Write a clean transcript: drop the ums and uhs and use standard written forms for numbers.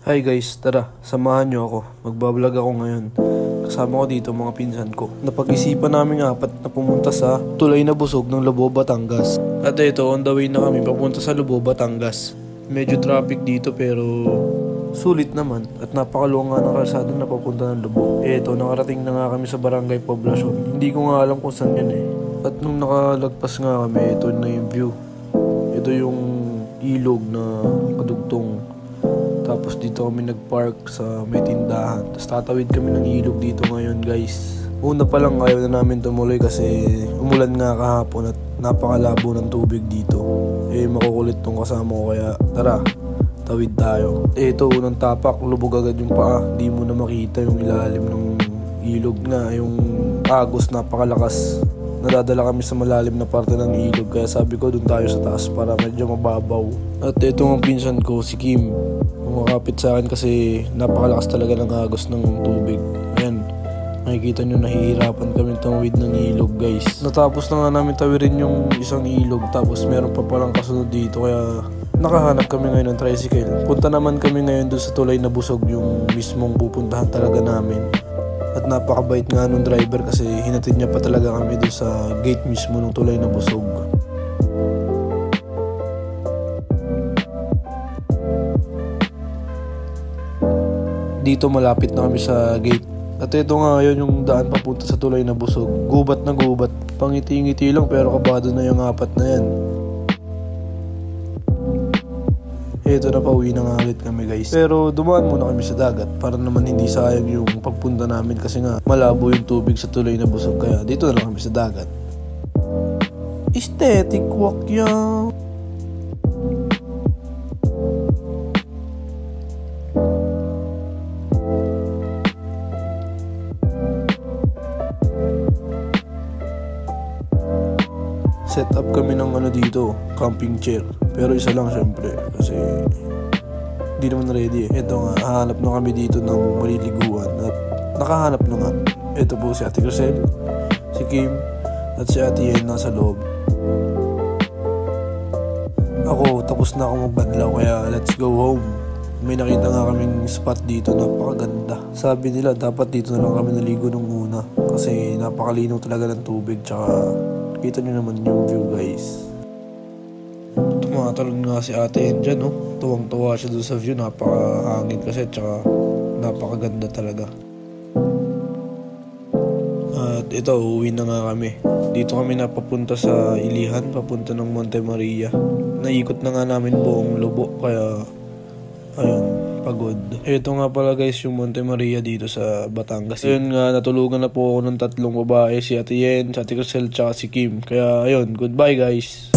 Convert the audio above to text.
Hi guys, tara, samahan nyo ako. Magbablog ako ngayon. Kasama ko dito mga pinsan ko. Napag-isipan namin apat na pumunta sa tulay na busog ng Lobo, Batangas. At ito, on the way na kami papunta sa Lobo, Batangas. Medyo traffic dito pero sulit naman at napakaluwang nga ng kalsada na papunta ng Lobo. Eto, nakarating na nga kami sa Barangay Poblacion. Hindi ko nga alam kung saan yan eh. At nung nakalagpas nga kami, ito na yung view. Ito yung ilog na kadugtong. Tapos dito kami nagpark sa may tindahan. Tapos tatawid kami ng ilog dito ngayon guys. Una pa lang ayaw na namin tumuloy kasi umulan nga kahapon at napakalabo ng tubig dito. Makukulit tong kasama ko kaya tara, tawid tayo. Ito unang tapak, lubog agad yung paa. Di mo na makita yung ilalim ng ilog na yung agos napakalakas. Nadadala kami sa malalim na parte ng ilog kaya sabi ko dun tayo sa taas para medyo mababaw. At ito ang pinsan ko, si Kim. Kumakapit sa akin kasi napakalakas talaga ng agos ng tubig. Ayan, makikita nyo nahihirapan kami tumawid ng ilog guys. Natapos na nga namin tawirin yung isang ilog tapos meron pa palang kasunod dito kaya nakahanap kami ngayon ng tricycle. Punta naman kami ngayon doon sa tulay na busog, yung mismong pupuntahan talaga namin. At napakabait nga nung driver kasi hinatid niya pa talaga kami doon sa gate mismo ng tulay na busog. Dito malapit na kami sa gate. At ito nga yun yung daan papunta sa tulay na busog. Gubat na gubat. Pangiti-ngiti lang pero kabado na yung apat na yan. Ito na, pauwi na nga ulit kami guys. Pero dumaan muna kami sa dagat para naman hindi sayang yung pagpunta namin kasi nga malabo yung tubig sa tulay na busog. Kaya dito na lang kami sa dagat. Aesthetic walk yan. Set up kami ng dito, camping chair. Pero isa lang syempre kasi hindi naman ready eh. Ito nga, hahanap na kami dito ng maliliguan at nakahanap na nga. Ito po si Ate Crisel, si Kim at si Ate Yen nasa loob. Ako, tapos na ako magbadlaw kaya let's go home. May nakita nga kaming spot dito, napakaganda. Sabi nila dapat dito na lang kami naligo nung una kasi napakalinaw talaga ng tubig tsaka kita nyo naman yung view guys. Tumatalon nga si Ate Yen dyan, no? Tuwang-tuwa siya doon sa view. Napakahangin kasi tsaka napakaganda talaga. At ito, uuwi na nga kami. Dito kami napapunta sa Ilihan, papunta ng Monte Maria. Naikot na nga namin buong Lobo kaya ayun, pagod. Ito nga pala guys yung Monte Maria dito sa Batangas. Ayun nga, natulungan na po ako ng tatlong babae, si Ate Yen, si Ate Crisel, tsaka si Kim. Kaya ayun, goodbye guys.